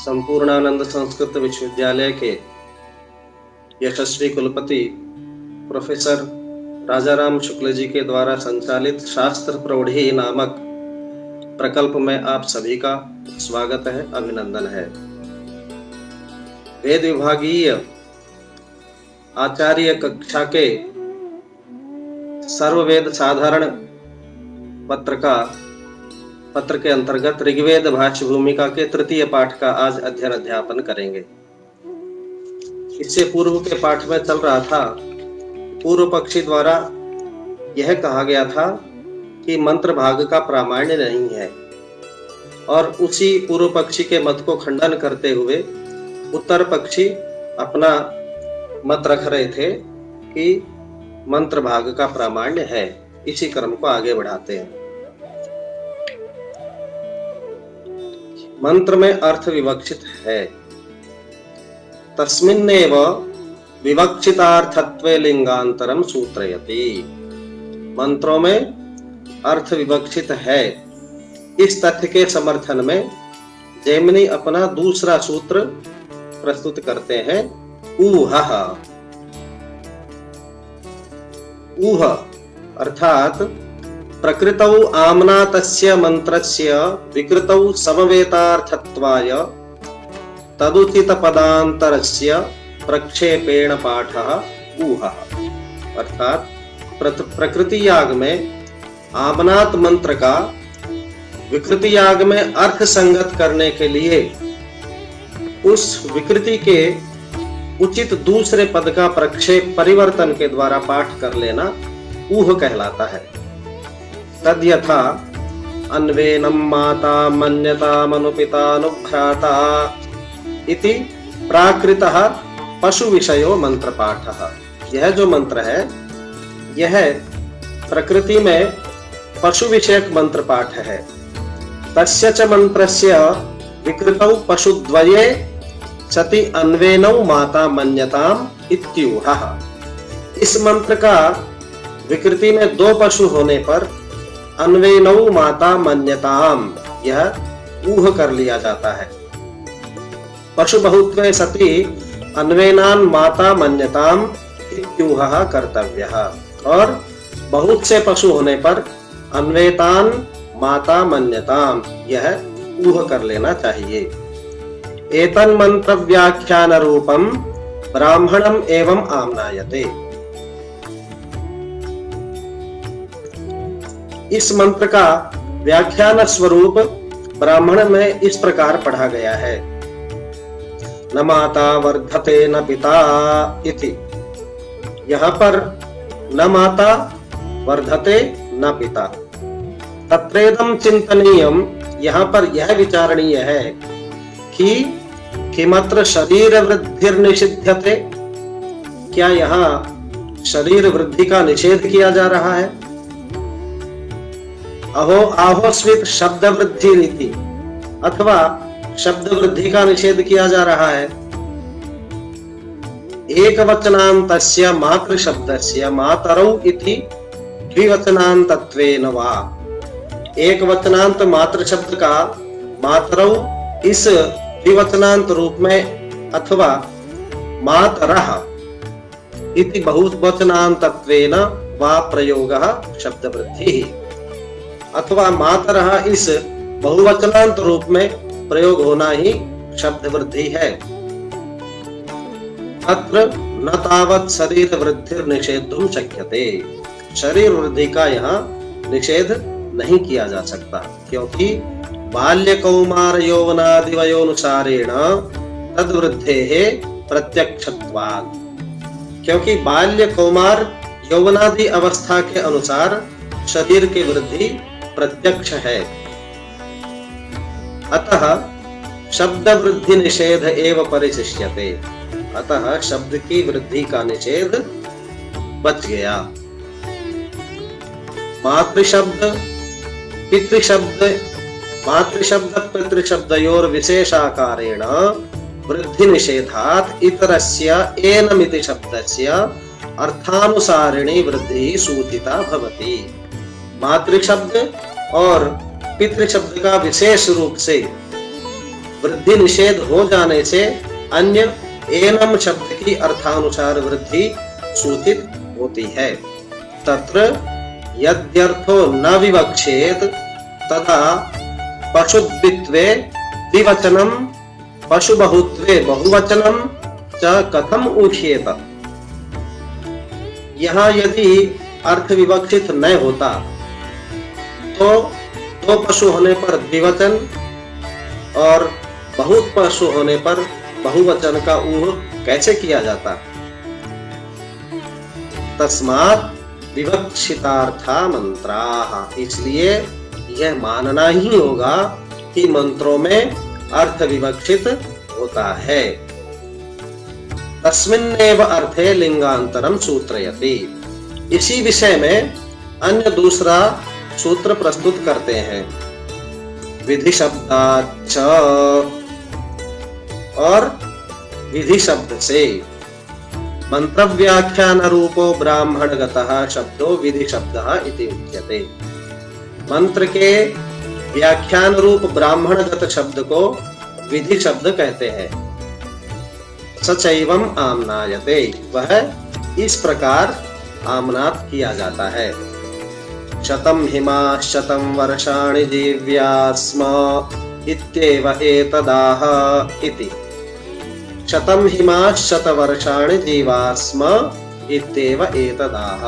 संपूर्णानंद संस्कृत विश्वविद्यालय के यशस्वी कुलपति प्रोफेसर राजाराम शुक्ल जी के द्वारा संचालित शास्त्र प्रौढ़ी नामक प्रकल्प में आप सभी का स्वागत है, अभिनंदन है। वेद विभागीय आचार्य कक्षा के सर्ववेद साधारण पत्र के अंतर्गत ऋग्वेद भाष्य भूमिका के तृतीय पाठ का आज अध्ययन अध्यापन करेंगे। इससे पूर्व के पाठ में चल रहा था, पूर्व पक्षी द्वारा यह कहा गया था कि मंत्र भाग का प्रामाण्य नहीं है, और उसी पूर्व पक्षी के मत को खंडन करते हुए उत्तर पक्षी अपना मत रख रहे थे कि मंत्र भाग का प्रामाण्य है। इसी क्रम को आगे बढ़ाते हैं। मंत्र में अर्थ विवक्षित है। तस्मिन्नेव विवक्षितार्थत्वे लिंगांतरम सूत्रयति। मंत्रों में अर्थ विवक्षित है, इस तथ्य के समर्थन में जैमिनी अपना दूसरा सूत्र प्रस्तुत करते हैं। ऊहः, ऊह अर्थात प्रकृतौ आम्नातस्य मंत्रस्य विकृतौ समवेतार्थत्वाय तदुचित पदांतरस्य प्रक्षेपेण पाठः ऊहः। अर्थात प्रकृति याग में आमनात मंत्र का विकृति याग में अर्थ संगत करने के लिए उस विकृति के उचित दूसरे पद का प्रक्षेप परिवर्तन के द्वारा पाठ कर लेना ऊह कहलाता है। तद यथा अन्वेनम माता मन्यता मनुपिता नुभ्राता इति प्राकृतः पशु विषयो मंत्र पाठः। यह जो मंत्र है, यह प्रकृति में पशु विषयक मंत्र पाठ है। तस्य च मंत्रस्य विकृतौ पशुद्वये सति अन्वेनौ माता मन्यताम इत्यूहः। इस मंत्र का विकृति में दो पशु होने पर अन्वेनौ माता मन्यताम यह ऊह कर लिया जाता है। पशु बहुत्वे सति अन्वेनान माता मन्यताम इत्यूहः कर्तव्यः। और बहुत से पशु होने पर अन्वेतान माता मन्यताम यह ऊह कर लेना चाहिए। एतन् मंत्र व्याख्यान रूपम ब्राह्मणम एवं आम्नायते। इस मंत्र का व्याख्यान स्वरूप ब्राह्मण में इस प्रकार पढ़ा गया है। न माता वर्धते न पिता इति। यहाँ पर न माता वर्धते न पिता। तत्रेदं चिंतनीयम, यहाँ पर यह विचारणीय है कि किमत्र शरीर वृद्धिर निषिध्यते। क्या यहाँ शरीर वृद्धि का निषेध किया जा रहा है? अहो आहोस्वित शब्द वृद्धि रीति, अथवा शब्द वृद्धि का निषेध किया जा रहा है। एक वचनांतस्य मातृ शब्दस्य मातरौ इति द्विवचनांतत्वेन वा। एक वचनांत मातृ शब्द का मातरौ इस द्विवचनांत रूप में, अथवा मातरः इति बहुवचनांतत्वेन वा प्रयोगः शब्द वृद्धि, अथवा मातरः इस बहुवचनांत रूप में प्रयोग होना ही शब्द वृद्धि है। अत्र न तावत् शरीर वृद्धिर निषेधुं शक्यते। शरीर वृद्धि का यहाँ निषेध नहीं किया जा सकता, क्योंकि बाल्य कौमार यौवनादि वयोनुसारेण तद वृद्धेः प्रत्यक्षत्वात्। क्योंकि बाल्य कौमार यौवनादि अवस्था के अनुसार शरीर की वृद्धि प्रत्यक्ष है। अतः शब्द वृद्धि निषेध एव परिशिष्यते। अतः शब्द की वृद्धि का निषेध बच गया। मातृशब्द पितृशब्दयोर विशेषाकारेण वृद्धि निषेधात् इतरस्य एनमिति शब्दस्य अर्थानुसारिणी वृद्धि सूचिता भवति। मातृशब्द और पितृशब्द का विशेष रूप से वृद्धि निषेध हो जाने से अन्य एनम शब्द की अर्थानुसार वृद्धि सूचित होती है। तत्र यद्यर्थो न विवक्षेत तदा पशुद्वित्वे द्विवचनम पशुबहुत्वे बहुवचनम च कथम उच्येत। यहाँ यदि अर्थ विवक्षित न होता तो दो पशु होने पर द्विवचन और बहुत पशु होने पर बहुवचन का ऊह कैसे किया जाता। तस्मात् विवक्षितार्था मंत्राः, इसलिए यह मानना ही होगा कि मंत्रों में अर्थ विवक्षित होता है। तस्मिन्नेव अर्थे लिंगांतरम सूत्रयति, इसी विषय में अन्य दूसरा सूत्र प्रस्तुत करते हैं। विधि शब्दाच्च, और विधि शब्द से मंत्र व्याख्यान रूपो ब्राह्मणगतः शब्दो विधि शब्दः इति उच्यते। मंत्र के व्याख्यान रूप ब्राह्मणगत शब्द को विधि शब्द कहते हैं। सचैवम आमनायते, वह इस प्रकार आमनात किया जाता है। शतम हिमा शतम वर्षाणि जीव्यास्म इत्येव एतदाह इति। शतम हिमा शतवर्षाणि जीवास्म इत्येव एतदाह,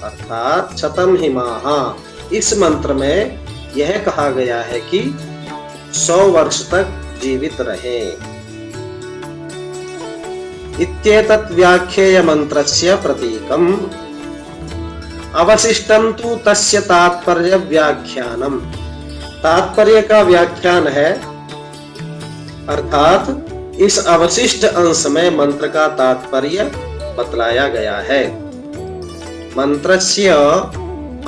अर्थात शतम हिमाः, इस मंत्र में यह कहा गया है कि 100 वर्ष तक जीवित रहे। इत्येतत् व्याख्येय मंत्रस्य प्रतीकम् अवशिष्टं तु तस्य तात्पर्य व्याख्यानम, तात्पर्य का व्याख्यान है, अर्थात इस अवशिष्ट अंश में मंत्र का तात्पर्य बतलाया गया है। मंत्रस्य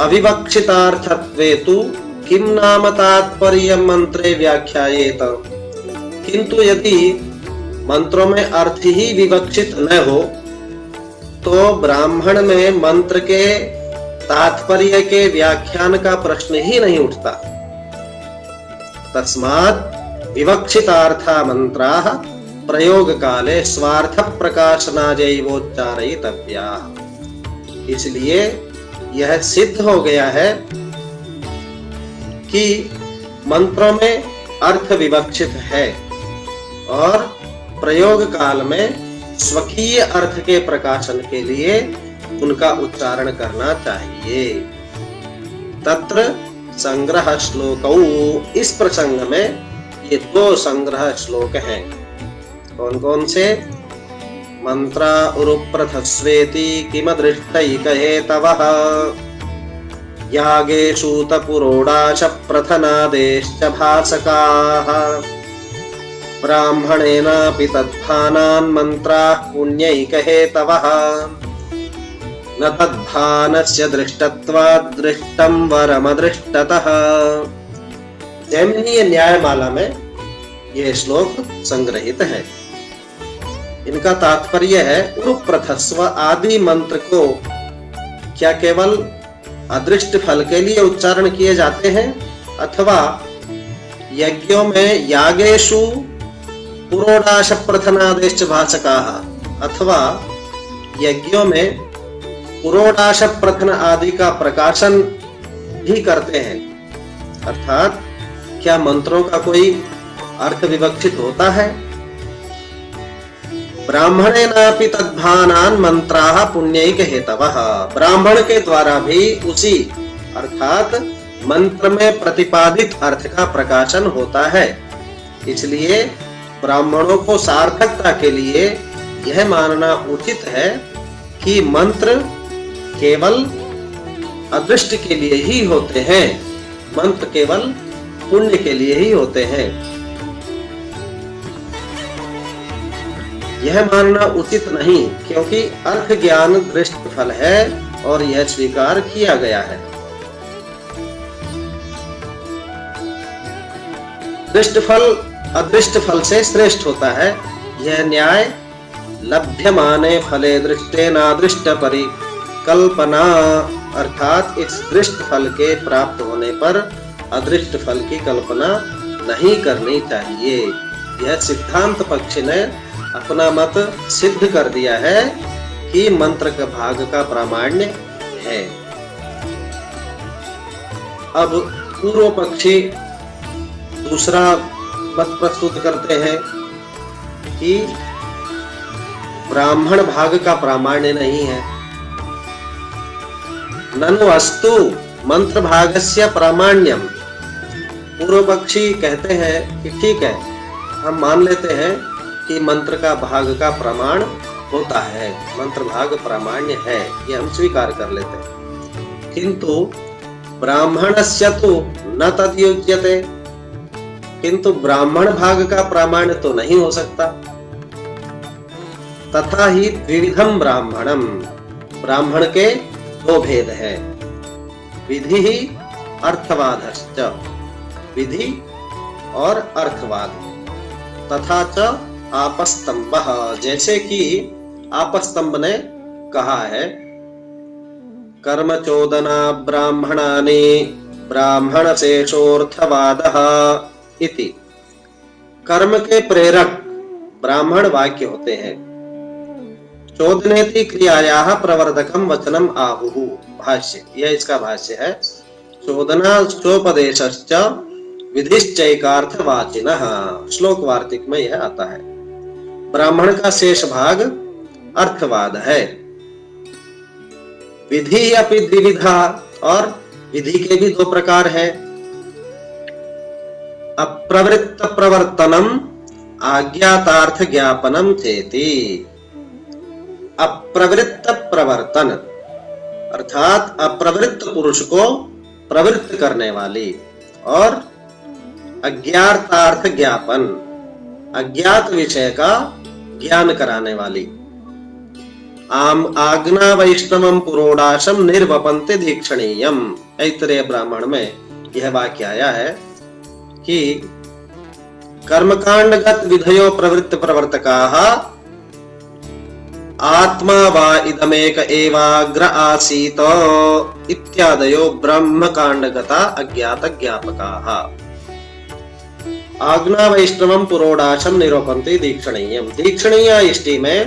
अविवक्षितार्थत्वे तु किम नाम तात्पर्य मंत्रे व्याख्यायेत, किंतु यदि मंत्रों में अर्थ ही विवक्षित न हो तो ब्राह्मण में मंत्र के तात्पर्य के व्याख्यान का प्रश्न ही नहीं उठता। तस्मात् विवक्षितार्था मंत्राः प्रयोग काले स्वार्थ प्रकाशनाजैवोच्चारयितव्याः, इसलिए यह सिद्ध हो गया है कि मंत्रों में अर्थ विवक्षित है और प्रयोग काल में स्वकीय अर्थ के प्रकाशन के लिए उनका उच्चारण करना चाहिए। तत्र संग्रह श्लोकौ, इस प्रसंग में ये 2 संग्रह श्लोक हैं। कौन कौन से? मंत्रा उरुप्रथस्वेति किम दृष्टैकहेतवः, यागेषु तपुरोडाश प्रथनादेश्च भासकाः, ब्राह्मणेनापि तद्भानान् मंत्राः पुण्यैकहेतवः, न तद्भानस्य दृष्टत्वात् दृष्टं वरमदृष्टतः। जैमिनीय न्यायमाला में यह श्लोक संग्रहित है। इनका तात्पर्य है उरुप्रथस्व आदि मंत्र को क्या केवल अदृष्ट फल के लिए उच्चारण किए जाते हैं अथवा यज्ञों में यागेषु पुरोडाश प्रथनादेश भासकाः, अथवा यज्ञों में पुरोडाश प्रथन आदि का प्रकाशन भी करते हैं, अर्थात क्या मंत्रों का कोई अर्थ विवक्षित होता है? ब्राह्मणेनापि तद्भानान् मंत्राः पुण्यैक हेतवः, ब्राह्मण के द्वारा भी उसी अर्थात मंत्र में प्रतिपादित अर्थ का प्रकाशन होता है। इसलिए ब्राह्मणों को सार्थकता के लिए यह मानना उचित है कि मंत्र केवल अदृष्ट के लिए ही होते हैं, मंत्र केवल पुण्य के लिए ही होते हैं। यह मानना उचित नहीं, क्योंकि अर्थ ज्ञान दृष्ट फल है और यह स्वीकार किया गया है। दृष्ट फल अदृष्ट फल से श्रेष्ठ होता है। यह न्याय लभ्यमाने फले दृष्टे नादृष्ट परिकल्पना, अर्थात इस दृष्ट फल के प्राप्त होने पर अदृष्ट फल की कल्पना नहीं करनी चाहिए। यह सिद्धांत पक्ष ने अपना मत सिद्ध कर दिया है कि मंत्र के भाग का प्रामाण्य है। अब पूर्व पक्षी दूसरा मत प्रस्तुत करते हैं कि ब्राह्मण भाग का प्रामाण्य नहीं है। ननु अस्तु मंत्र भागस्य प्रामाण्यम। पूर्व पक्षी कहते हैं कि ठीक है, हम मान लेते हैं कि मंत्र का भाग का प्रमाण होता है, मंत्र भाग प्रामाण्य है, ये हम स्वीकार कर लेते हैं। किंतु ब्राह्मणस्य तो न तद्युज्यते, किंतु ब्राह्मण भाग का प्रामाण्य तो नहीं हो सकता। तथा ही द्विविधम ब्राह्मणम, ब्राह्मण के दो भेद है, विधि ही अर्थवादश्च, विधि और अर्थवाद। तथा च आपस्तंभ, जैसे कि आपस्तंभ ने कहा है, कर्म चोदना ब्राह्मणानि ब्राह्मण शेषोर्थवादः इति। कर्म के प्रेरक ब्राह्मण वाक्य होते हैं। चोदनेति क्रियायाः प्रवर्तकम वचनम आहुः। भाष्य, यह इसका भाष्य है। चोदना चोपदेशश्च विधिश्चैकार्थवाचिनः। श्लोक वार्तिक में यह आता है। ब्राह्मण का शेष भाग अर्थवाद है। विधि अपि द्विविधा, और विधि के भी दो प्रकार है। अप्रवृत्त प्रवर्तनम आज्ञातार्थ ज्ञापनम चेति। अप्रवृत्त प्रवर्तन अर्थात अप्रवृत्त पुरुष को प्रवृत्त करने वाली, और अज्ञातार्थ ज्ञापन अज्ञात विषय का ज्ञान कराने वाली। आज्ञा वैष्णवम पुरोडाशम निर्वपन्ते दीक्षणीयम। ऐतरेय ब्राह्मण में यह वाक्य आया है कि कर्मकांडगत विधयो प्रवृत्त प्रवर्तकाः आत्मा वा इदमेक एवाग्र आसीत इत्यादयो ब्रह्मकांडगता अज्ञात ज्ञापकाः। आज्ञा वैष्णवम पुरोडाशम निरूपन्ते दीक्षणीयम। दीक्षणीय इष्टि में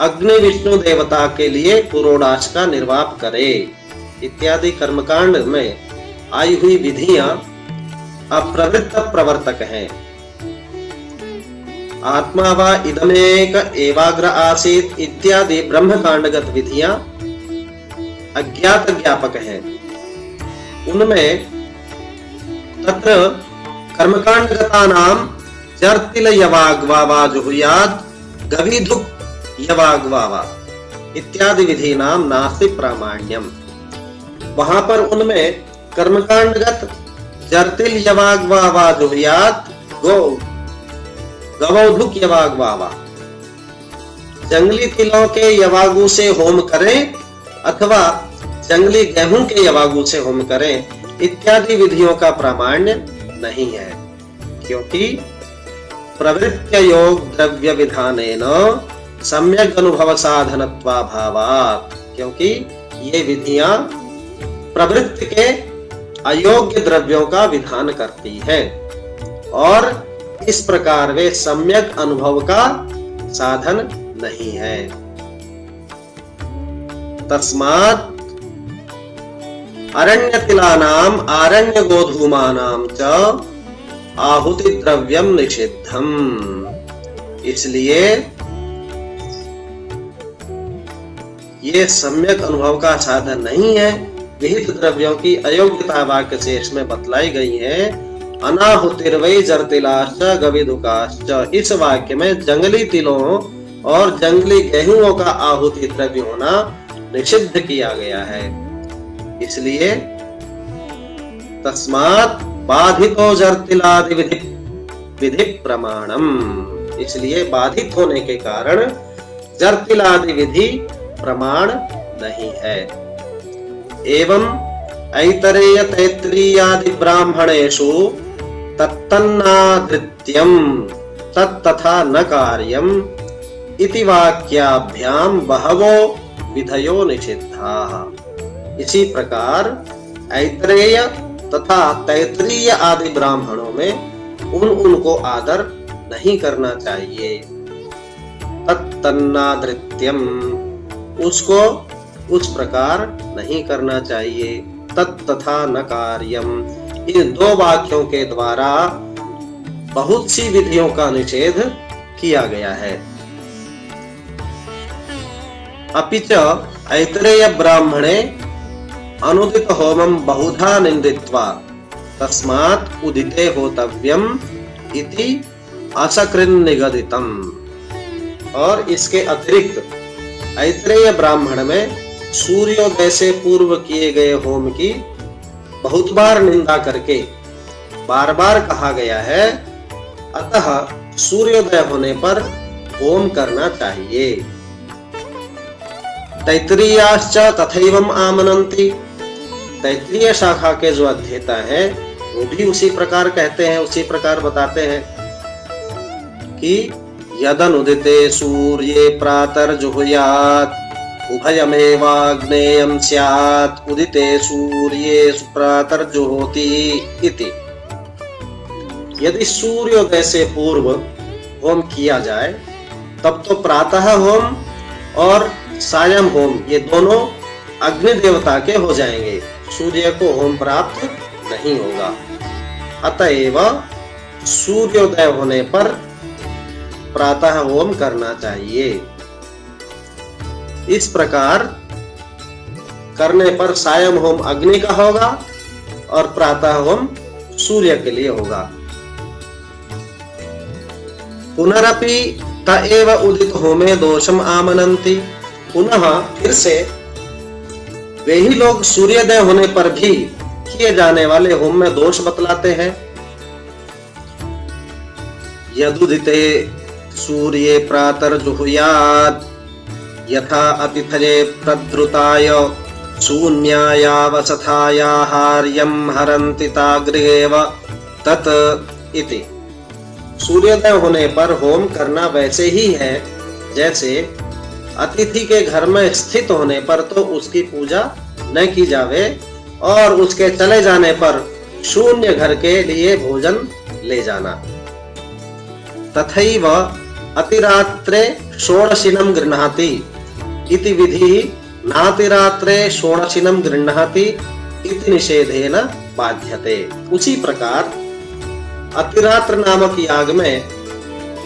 अग्नि विष्णु देवता के लिए पुरोडाश का निर्वाप करे इत्यादि कर्मकांड में आई हुई विधियां अप्रवृत्त प्रवर्तक हैं। आत्मा वा इदमेक एवाग्र आसीत इत्यादि ब्रह्मकांडगत विधियां अज्ञात ज्ञापक हैं। उनमें तत्र कर्मकांडगतानाम जर्तिल यवाग्वावा जुहुयाद गविधुक यवाग्वावा इत्यादि विधि नाम नास्ति प्रामाण्यम। वहां पर उनमें कर्मकांडगत जर्तिल यवाग्वावा जुहुयाद गवौधुक यवाग्वावा, जंगली तिलों के यवागु से होम करें अथवा जंगली गेहूं के यवागु से होम करें इत्यादि विधियों का प्रामाण्य नहीं है, क्योंकि प्रवृत्ति योग द्रव्य विधानेन सम्यक अनुभव साधनत्वाभावात्। क्योंकि ये विधियां प्रवृत्ति के अयोग्य द्रव्यों का विधान करती है, और इस प्रकार वे सम्यक अनुभव का साधन नहीं है। तस्मात् अरण्यतिलानाम आरण्य गोधूमानाम च आहुति द्रव्यम निषिद्धम। इसलिए ये सम्यक अनुभव का साधन नहीं है। विहित द्रव्यों की अयोग्यता वाक्य शेष में बतलाई गई है। अनाहुतिर्वै जर्तिलाश्च गविधुकाश्च। इस वाक्य में जंगली तिलों और जंगली गेहूंओं का आहुति द्रव्य होना निषिद्ध किया गया है। इसलिए तस्मात् बाधितो जर्तिलादि विधि प्रमाणम। इसलिए बाधित होने के कारण जर्तिलादि विधि प्रमाण नहीं है। एवं ऐतरेय तैत्तिरीयादि ब्राह्मणेषु तत्तन्नादृत्यम तत्तथा न कार्यम इति वाक्याभ्याम बहवो विधयो निषिद्धाः। इसी प्रकार ऐतरेय तथा तैत्तिरीय आदि ब्राह्मणों में उनको आदर नहीं करना चाहिए। तत्तन्नादृत्यम, उसको उस प्रकार नहीं करना चाहिए। तत्तथा न कार्यम, इन दो वाक्यों के द्वारा बहुत सी विधियों का निषेध किया गया है। अपि च ऐतरेय ब्राह्मणे अनुदित होमं बहुधा निंदित्वा तस्मात् उदिते होतव्यम इति असकृन् निगदितम। और इसके अतिरिक्त ऐतरेय ब्राह्मण में सूर्योदय से पूर्व किए गए होम की बहुत बार निंदा करके बार बार कहा गया है, अतः सूर्योदय होने पर होम करना चाहिए। तैत्तिरीयाश्च तथैवम् आमनन्ति, तैत्तिरीय शाखा के जो अध्येता हैं वो भी उसी प्रकार कहते हैं, उसी प्रकार बताते हैं कि यदनुदिते सूर्ये प्रातर्जुहुयात् उभयमेवाग्नेयं स्यात् उदिते सूर्ये प्रातर्जुहोति इति। यदि सूर्योदय से पूर्व होम किया जाए तब तो प्रातः होम और सायं होम ये दोनों अग्नि देवता के हो जाएंगे, सूर्य को होम प्राप्त नहीं होगा। अतएव सूर्योदय होने पर प्रातः होम करना चाहिए। इस प्रकार करने पर सायं होम अग्नि का होगा और प्रातः होम सूर्य के लिए होगा। पुनरपि तएव उदित होमे दोषम आमनन्ति, पुनः फिर से वे ही लोग सूर्योदय होने पर भी किए जाने वाले होम में दोष बतलाते हैं। यदुदिते सूर्ये प्रातर्जुहुयात् यथा अतिथये प्रद्रुताय शून्यायावसथायाहार्यं हरन्ति तागृहेव तत् इति। सूर्योदय होने पर होम करना वैसे ही है जैसे अतिथि के घर में स्थित होने पर तो उसकी पूजा न की जावे और उसके चले जाने पर शून्य घर के लिए भोजन ले जाना। तथैव अतिरात्रे षोडशिनं गृह्णाति इति विधि नातिरात्रे षोडशिनं गृह्णाति इति निषेधेन बाध्यते। उसी प्रकार अतिरात्र नामक याग में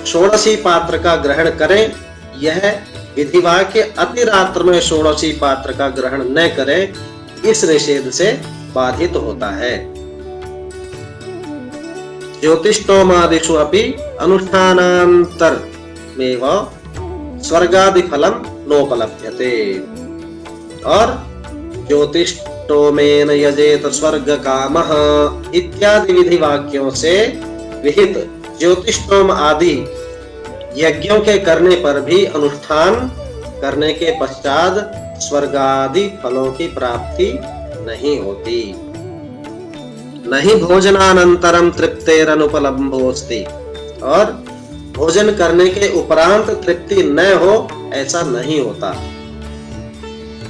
षोडशी पात्र का ग्रहण करें, यह विधिवाक्य अतिरात्र में षोडशी पात्र का ग्रहण न करें इस निषेध से बाधित होता है। ज्योतिष्टोमादिषु अपि अनुष्ठानान्तरमेव स्वर्गादि फलम नोपलभ्यते। और ज्योतिष्टोमेन यजेत स्वर्ग कामः इत्यादि विधि वाक्यों से विहित ज्योतिष्टोम आदि यज्ञों के करने पर भी अनुष्ठान करने के पश्चात स्वर्गादि फलों की प्राप्ति नहीं होती। नहीं भोजनानंतरम तृप्तेरनुपलम्भोस्ति, और भोजन करने के उपरांत तृप्ति न हो ऐसा नहीं होता।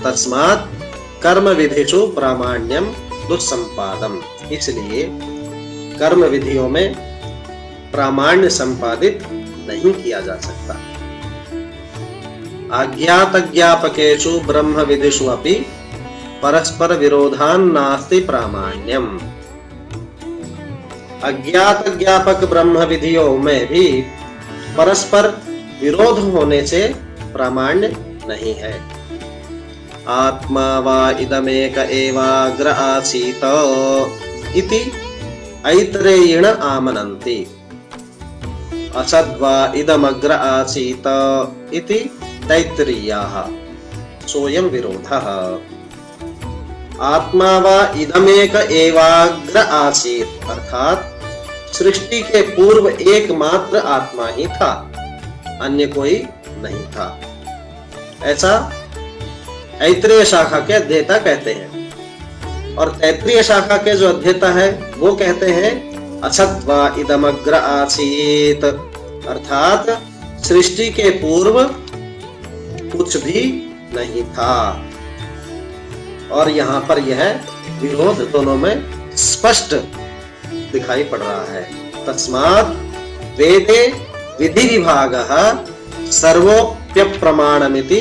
तस्मात् कर्म विधिषु प्रामाण्यम दुस्संपादम, इसलिए कर्म विधियों में प्रामाण्य संपादित नहीं किया जा सकता। अज्ञात ज्ञापकेषु ब्रह्म विधिषु अपि परस्पर विरोधान् नास्ति प्रामाण्यम। अज्ञात ज्ञापक ब्रह्म विधियों में भी परस्पर विरोध होने से प्रामाण्य नहीं है। आत्मा वा इदमेक एवाग्र आसीत इति ऐतरेयेण आमनन्ति, असद्वा इदमग्र आसीत इति तैत्तिरीयाः, सोऽयं विरोधः। आत्मा वा इदमेक एवाग्र आसीत, अर्थात सृष्टि के पूर्व एकमात्र आत्मा ही था, अन्य कोई नहीं था, ऐसा ऐतरेय शाखा के अध्येता कहते हैं। और तैत्तिरीय शाखा के जो अध्येता है वो कहते हैं असत्वा इदमग्र आसीत, अर्थात सृष्टि के पूर्व कुछ भी नहीं था। और यहाँ पर यह विरोध दोनों में स्पष्ट दिखाई पड़ रहा है। तस्मात् वेदे विधि विभागः सर्वोप्यप्रमाणमिति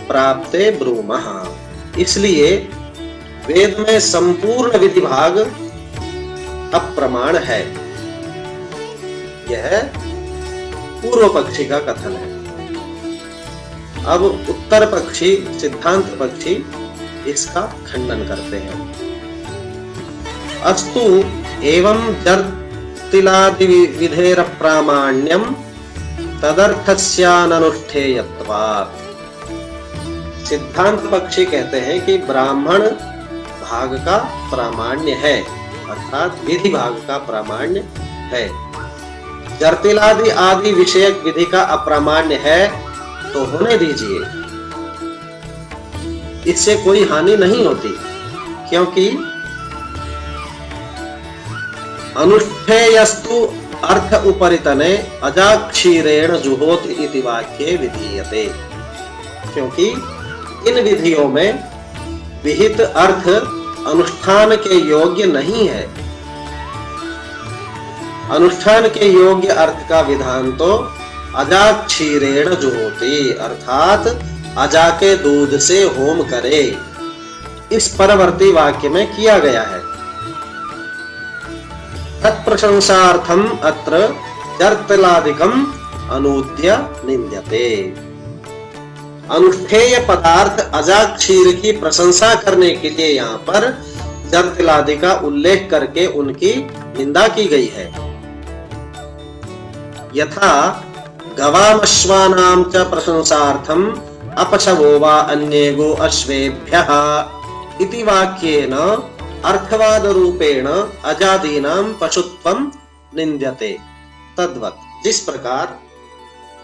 प्राप्ते ब्रूमः। इसलिए वेद में संपूर्ण विधि भाग अप्रमाण है। यह पूर्व पक्षी का कथन है। अब उत्तर पक्षी सिद्धांत पक्षी इसका खंडन करते हैं। अस्तु एवं जर्तिलादि विधेर प्रामाण्यम तदर्थस्याननुष्ठेयत्वात्। सिद्धांत पक्षी कहते हैं कि ब्राह्मण भाग का प्रामाण्य है, अर्थात विधि भाग का प्रामाण्य है। जर्तिलादि आदि विषयक विधि का अप्रामाण्य है तो होने दीजिए, इससे कोई हानि नहीं होती, क्योंकि अनुष्ठेयस्तु अर्थ उपरितने अजाक्षीरेण जुहोति इति वाक्ये विधीयते। क्योंकि इन विधियों में विहित अर्थ अनुष्ठान के योग्य नहीं है। अनुष्ठान के योग्य अर्थ का विधान तो अजाक्षीरेण जुहोति, अर्थात अजा के दूध से होम करे, इस परवर्ती वाक्य में किया गया है। तत्प्रशंसार्थम अत्र जर्तिलादिकम अनूद्य निंद्यते। अनुष्ठेय पदार्थ अजाक्षीर की प्रशंसा करने के लिए यहाँ पर जर्तिलादि का उल्लेख करके उनकी निंदा की गई है। यथा गवामश्वानां च प्रशंसार्थम अपशवो वा अन्येगो अश्वेभ्यः इति वाक्येन अर्थवाद रूपेण अजादीनां पशुत्वं निंद्यते। तद्वत् जिस प्रकार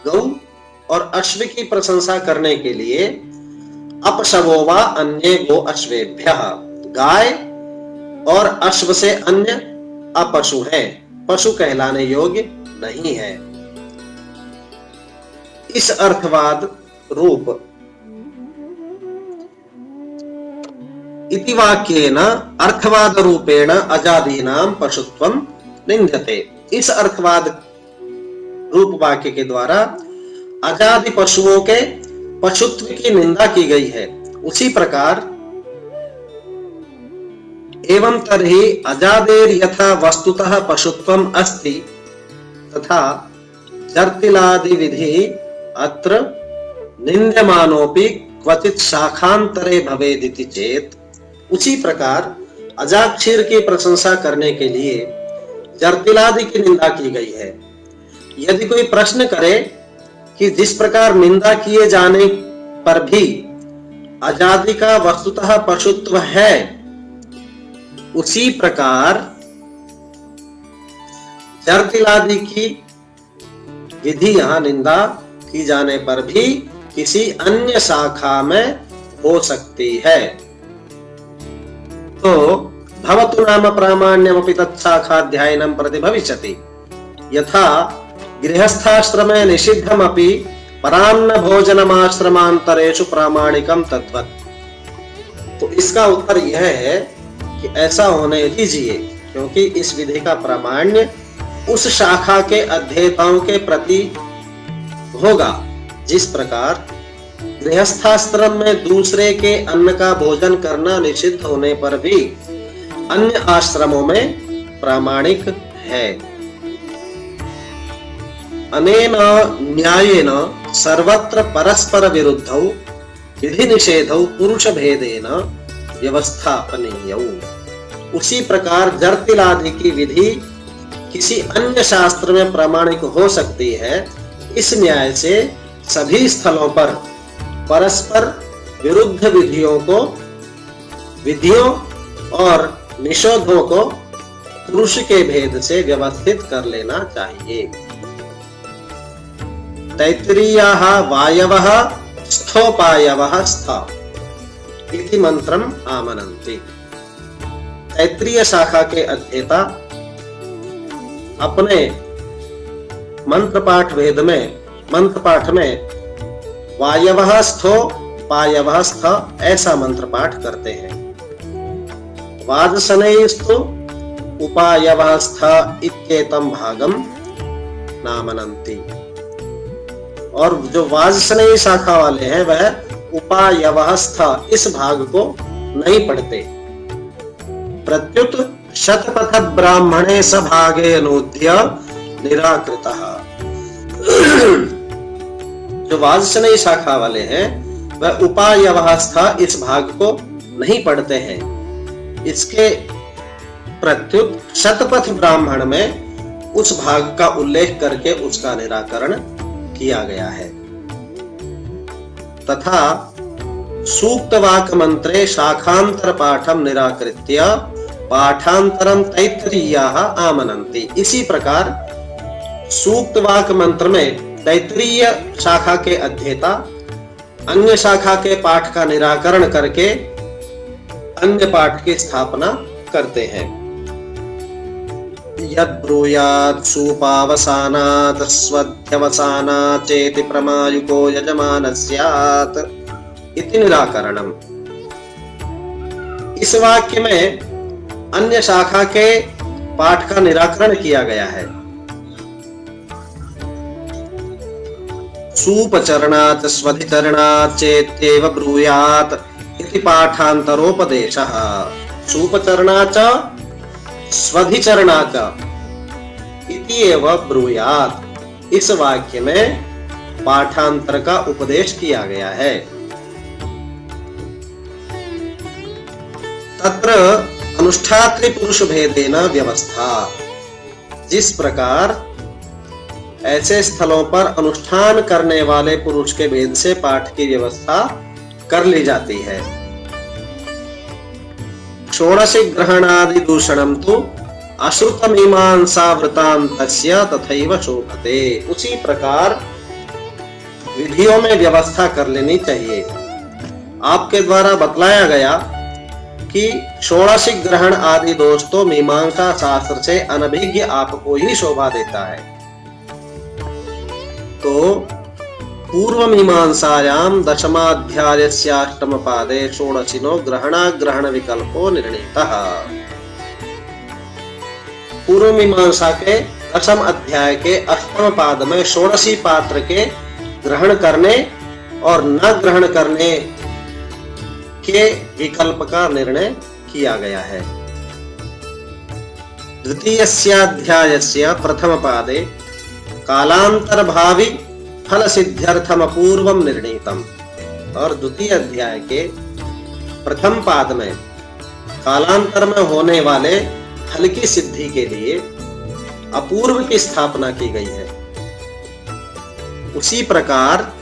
गौ और अश्व की प्रशंसा करने के लिए अपशवो वा अन्येगो अश्वेभ्यः, गाय और अश्व से अन्य अपशु है, पशु कहलाने योग्य नहीं है, इस अर्थवाद रूप इति वाक्येन अर्थवाद रूपेण अजादीनां पशुत्वं निंद्यते। इस अर्थवाद रूप वाक्य के द्वारा अजादि पशुओं के पशुत्व की निंदा की गई है। उसी प्रकार एवं तर्हि अजादेर यथा वस्तुतः पशुत्वम् अस्ति तथा जर्तिलादि विधि अत्र निंद्यमानोपि क्वचित शाखांतरे भवेदिति चेत। उसी प्रकार अजाक्षीर की प्रशंसा करने के लिए जर्तिलादि की निंदा की गई है। यदि कोई प्रश्न करे कि जिस प्रकार निंदा किए जाने पर भी अजादि का वस्तुतः पशुत्व है, उसी प्रकार जर्तिलादि की विधि यहाँ निंदा की जाने पर भी किसी अन्य शाखा में हो सकती है। तो भवतु नाम प्रामाण्यमपि तत्शाखाध्यायनं प्रति भविष्यति। यथा गृहस्थाश्रमे निषिद्धमपि परान्न भोजनमाश्रमांतरेषु प्रामाणिकम तद्वत्। तो इसका उत्तर यह है कि ऐसा होने दीजिए, क्योंकि इस विधि का प्रामाण्य उस शाखा के अध्येताओं के प्रति होगा। जिस प्रकार गृहस्थाश्रम में दूसरे के अन्न का भोजन करना निषिद्ध होने पर भी अन्य आश्रमों में प्रामाणिक है। अनेन न्यायेन सर्वत्र परस्पर विरुद्धौ विधि निषेधौ पुरुष भेदेन व्यवस्थापनीयौ। उसी प्रकार जर्तिलादि की विधि किसी अन्य शास्त्र में प्रामाणिक हो सकती है। इस न्याय से सभी स्थलों पर परस्पर विरुद्ध विधियों और निषेधों को पुरुष के भेद से व्यवस्थित कर लेना चाहिए। तैत्तिरीयाः वायवः स्थोपायवः स्थ इति मंत्रम आमनन्ति। तैत्तिरीय शाखा के अध्येता अपने मंत्र पाठ में वायवः स्थो पायवः स्थ ऐसा मंत्र पाठ करते हैं। वाजसनैस्तु उपायवः स्थ इत्येतं भागम नामनन्ति। और जो वाजसनेयी शाखा वाले हैं वह उपायवस्थ इस भाग को नहीं पढ़ते। प्रत्युत शतपथ ब्राह्मणे सभागे अनूद्य निराकृतः। जो वाजसनेयी शाखा वाले हैं वह उपायवस्था इस भाग को नहीं पढ़ते हैं। इसके प्रत्युत शतपथ ब्राह्मण में उस भाग का उल्लेख करके उसका निराकरण किया गया है। तथा सूक्तवाक मंत्रे शाखांतर पाठम निराकृत्य पाठांतरम तैत्तिरीयाः आमनन्ति। इसी प्रकार सूक्तवाक मंत्र में तैत्तिरीय शाखा के अध्येता अन्य शाखा के पाठ का निराकरण करके अन्य पाठ की स्थापना करते हैं। यद ब्रूयात् सूपावसानात् स्वध्यवसानात् चेति प्रमायुको यजमान स्यात् इति निराकरणम। इस वाक्य में अन्य शाखा के पाठ का निराकरण किया गया है। सूपचरणात् स्वधिचरणात् चेत्येव ब्रूयात् इति पाठांतरोपदेशः। सूपचरणाच स्वधिचरणाच इति एव ब्रूयात्, इस वाक्य में पाठांतर का उपदेश किया गया है। तत्र अनुष्ठात्री पुरुष भेदेन व्यवस्था। जिस प्रकार ऐसे स्थलों पर अनुष्ठान करने वाले पुरुष के भेद से पाठ की व्यवस्था कर ली जाती है। षोडशी ग्रहणादि दूषणम तो अश्रुत मीमांसा वृतांतस्य तथैव शोभते। उसी प्रकार विधियों में व्यवस्था कर लेनी चाहिए। आपके द्वारा बतलाया गया कि षोडशी ग्रहण आदि दोष तो मीमांसा शास्त्र से अनभिज्ञ आपको ही शोभा देता है। तो पूर्व मीमांसायाम दशमाध्यायस्याष्टम पादे षोडशिनो ग्रहणाग्रहण विकल्पो निर्णीतः। पूर्व मीमांसा के दशम अध्याय के अष्टम पाद में षोडशी पात्र के ग्रहण करने और न ग्रहण करने के विकल्प का निर्णय किया गया है। द्वितीयस्याध्यायस्य प्रथम पादे कालांतरभावी फल सिद्ध्यर्थम पूर्वम निर्णीतम। और द्वितीय अध्याय के प्रथम पाद में कालांतर में होने वाले फल की सिद्धि के लिए अपूर्व की स्थापना की गई है। उसी प्रकार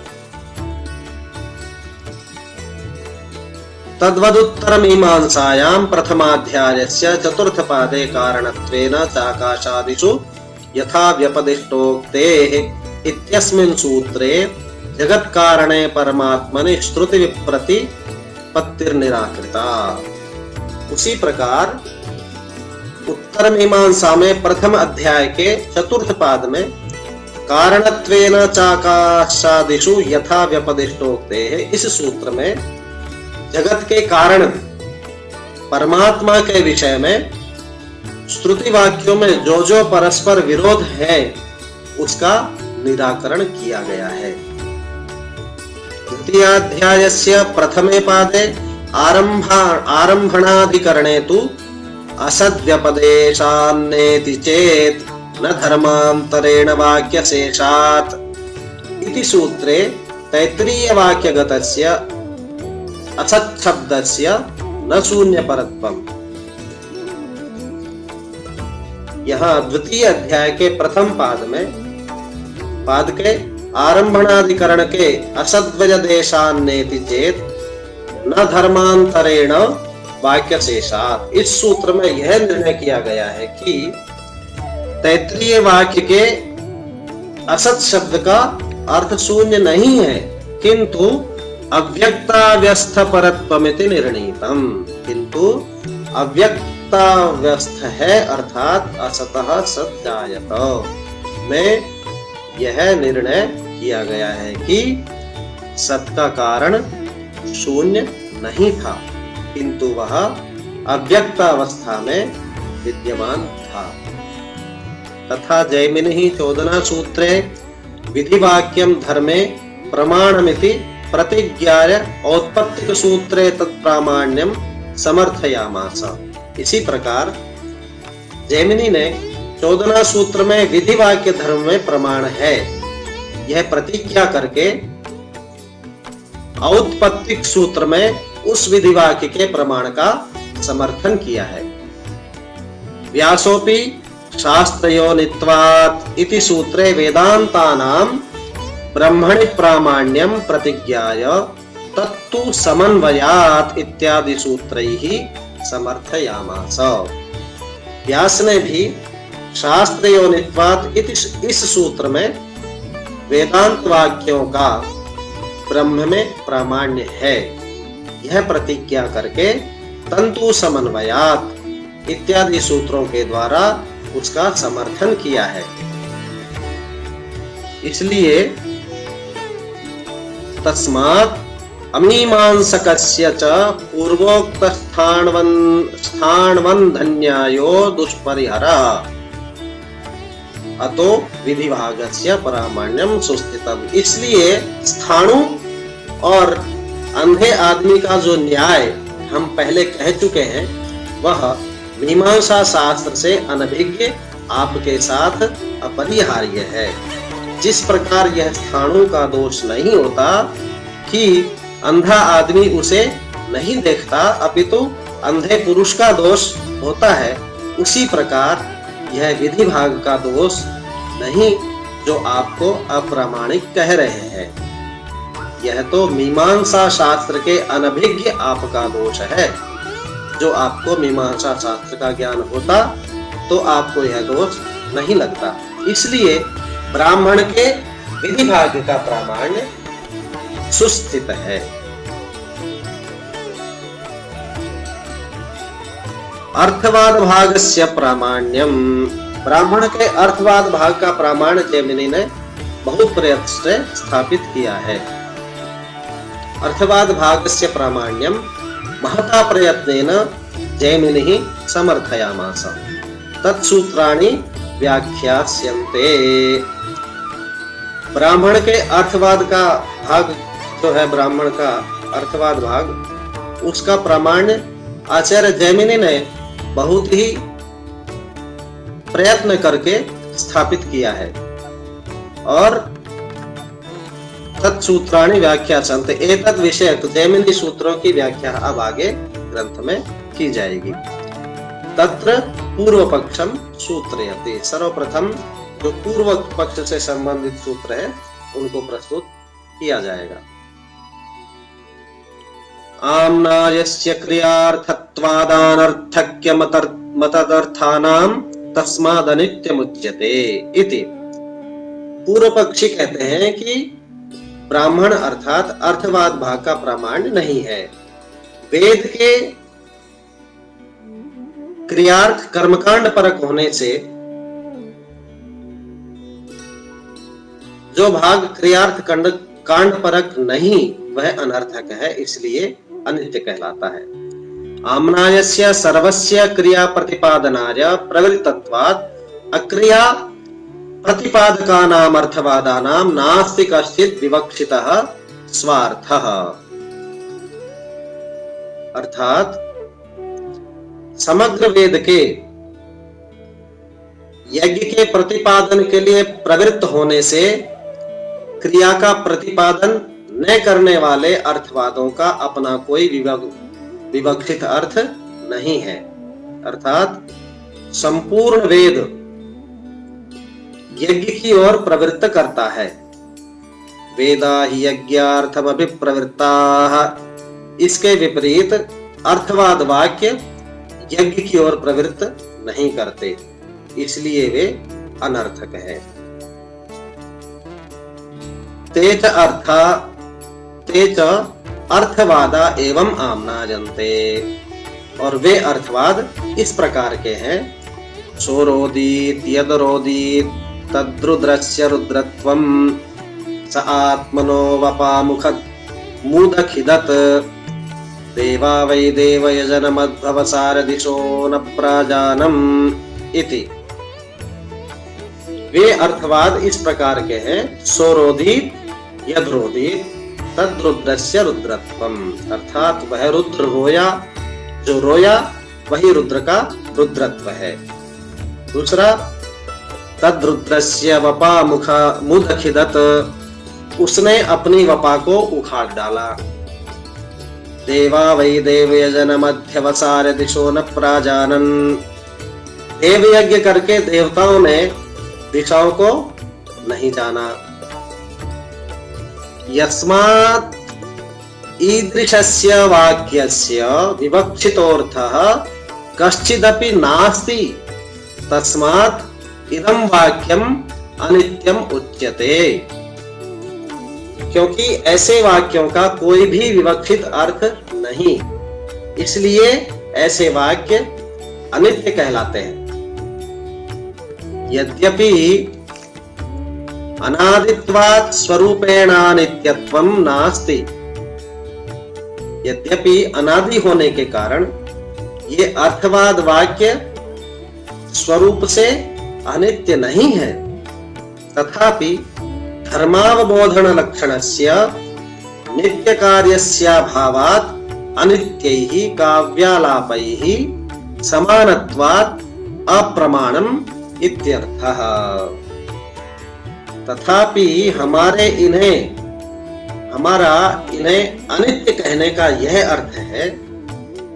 तद्वदुत्तर मीमांसायाम प्रथमाध्यायस्य चतुर्थ पादे कारणत्वेन चाकाशादिषु यथा व्यपदिष्टोक्तेः इत्यस्मिन् सूत्रे जगत कारणे परमात्मनि श्रुति विप्रतिपत्तिर्निराकृता। उसी प्रकार उत्तर मीमांसा में प्रथम अध्याय के चतुर्थ पाद में कारणत्वेन चाकाशादिषु यथा व्यपदिष्टोक्तेः, इस सूत्र में जगत के कारण परमात्मा के विषय में श्रुति वाक्यों में जो जो परस्पर विरोध है उसका निराकरण किया गया है। द्वितीयाध्यायस्य प्रथमे पादे आरंभणाधिकरणे तु असद्व्यपदेशान्नेति चेत् न धर्मांतरेण वाक्यशेषात् इति सूत्रे तैत्तिरीय वाक्यगतस्य असत् शब्दस्य न शून्यपरत्वम्। यहाँ द्वितीय अध्याय के प्रथम पाद के आरंभणाधिकरण के असद्वयदेशान्नेति चेत न धर्मांतरेण वाक्यशेषात्, इस सूत्र में यह निर्णय किया गया है कि तैत्तिरीय वाक्य के असत शब्द का अर्थ शून्य नहीं है, किंतु अव्यक्ताव्यस्थ परत्वमिति निर्णीतम। किंतु अव्यक्ताव्यस्थ है अर्थात असतः सत जायत में यह निर्णय किया गया है कि सत का कारण शून्य नहीं था, किंतु वह अव्यक्तावस्था में विद्यमान था। तथा जैमिनिः चोदना सूत्रे विधिवाक्यं धर्मे प्रमाणमिति प्रतिज्ञाय औत्पत्तिक सूत्रे तत्प्रामाण्यम समर्थयामास। इसी प्रकार जैमिनी ने चोदना सूत्र में विधिवाक्य धर्म में प्रमाण है यह प्रतिज्ञा करके औत्पत्तिक सूत्र में उस विधिवाक्य के प्रमाण का समर्थन किया है। व्यासोपि शास्त्रयोनित्वात् इति सूत्रे वेदांतानां ब्रह्मणि प्रामाण्यम प्रतिज्ञाय तत्तु समन्वयात् इत्यादि सूत्रैः समर्थयामास। व्यास ने भी शास्त्रयोनित्वात् इस सूत्र में वेदांत वाक्यों का ब्रह्म में प्रामाण्य है यह प्रतिज्ञा करके तंतु समन्वयात् इत्यादि सूत्रों के द्वारा उसका समर्थन किया है। इसलिए तस्मात् अमीमांसकस्य च पूर्वोक्त स्थाणवन्धन्यायो दुष्परिहरः अतो विधिभागस्य प्रामाण्यम सुस्थितम्। इसलिए स्थाणु और अंधे आदमी का जो न्याय हम पहले कह चुके हैं वह मीमांसा शास्त्र से अनभिज्ञ आपके साथ अपरिहार्य है। जिस प्रकार यह स्थाणु का दोष नहीं होता कि अंधा आदमी उसे नहीं देखता अपितु अंधे पुरुष का दोष होता है, उसी प्रकार यह विधि भाग का दोष नहीं जो आपको अप्रामाणिक कह रहे हैं। यह तो मीमांसा शास्त्र के अनभिज्ञ आपका दोष है। जो आपको मीमांसा शास्त्र का ज्ञान होता तो आपको यह दोष नहीं लगता। इसलिए ब्राह्मण के विधि भाग का प्रामाण्य सुस्थित है। अर्थवाद भागस्य प्रामाण्यम। ब्राह्मण के अर्थवाद भाग का प्रामाण्य जैमिनी ने बहुत प्रयत्न से स्थापित किया है। अर्थवाद भागस्य प्रामाण्यम महता प्रयत्नेन जैमिनिः समर्थयामास। तत्सूत्राणि व्याख्यास्यन्ते। ब्राह्मण के अर्थवाद का भाग जो है, ब्राह्मण का अर्थवाद भाग, उसका प्रामाण्य आचार्य जैमिनी ने बहुत ही प्रयत्न करके स्थापित किया है। और तत्सूत्राणि व्याख्यास्यन्ते, एतद् विषयक जैमिनी सूत्रों की व्याख्या अब आगे ग्रंथ में की जाएगी। तत्र पूर्व पक्षम सूत्रयति। सर्वप्रथम जो पूर्व पक्ष से संबंधित सूत्र है उनको प्रस्तुत किया जाएगा। आम्नायस्य क्रियार्थत्वादानर्थक्य मतदर्थानां तस्मादनित्यमुच्यते इति। पूर्व पक्षी कहते हैं कि ब्राह्मण अर्थात अर्थवाद भाग का प्रामाण्य नहीं है। वेद के क्रियार्थ कर्मकांड परक होने से जो भाग क्रियार्थ कांड परक नहीं वह अनर्थक है, इसलिए अनित्य कहलाता है। आम्नायस्य सर्वस्य क्रिया प्रतिपादनाय प्रवृत्तत्वात् अक्रिया प्रतिपादकानाम अर्थवादानाम नास्ति कश्चित् विवक्षितः स्वार्थः। अर्थात समग्र वेद के यज्ञ के प्रतिपादन के लिए प्रवृत्त होने से क्रिया का प्रतिपादन न करने वाले अर्थवादों का अपना कोई विवक्षित अर्थ नहीं है। अर्थात संपूर्ण वेद यज्ञ की ओर प्रवृत्त करता है। वेदा हि यज्ञार्थम अभिप्रवृत्ताः। इसके विपरीत अर्थवाद वाक्य यज्ञ की ओर प्रवृत्त नहीं करते, इसलिए वे अनर्थक है। तेच अर्थवादा एवं आम्नायन्ते। और वे अर्थवाद इस प्रकार के हैं। सोरोदीत यदरोदीत तद्रुद्रस्य रुद्रत्वं स आत्मनो वपामुखद मूदखिदत देवा वै देवयजनमद्भवसारदिशो न प्राजानम् इति। वे अर्थवाद इस प्रकार के हैं। सोरोदित यद्रोदित तद्रुद्रस्य रुद्रत्वम, अर्थात वह रुद्र रोया, जो रोया वही रुद्र का रुद्रत्व है। दूसरा, तद्रुद्रस्य वपा मुदखिदत, उसने अपनी वपा को उखाड़ डाला। देवा वै देवयजन मध्यवसार दिशो न प्राजानन, देव यज्ञ करके देवताओं ने दिशाओं को नहीं जाना। यस्मात् ईदृशस्य वाक्यस्य विवक्षितोऽर्थः कश्चिदपि नास्ति तस्मात् इदं वाक्यम अनित्यम उच्यते, क्योंकि ऐसे वाक्यों का कोई भी विवक्षित अर्थ नहीं, इसलिए ऐसे वाक्य अनित्य कहलाते हैं। यद्यपि अनादित्वात् स्वरूपेणानित्यत्वं नास्ति, यद्यपि अनादि होने के कारण ये अर्थवाद वाक्य स्वरूप से अनित्य नहीं है, तथापि धर्मावबोधन लक्षणस्य नित्य कार्यस्याभावात् अनित्यैः काव्यालापैः समानत्वात् अप्रमाणम् इत्यर्थः। तथापि हमारा इन्हें अनित्य कहने का यह अर्थ है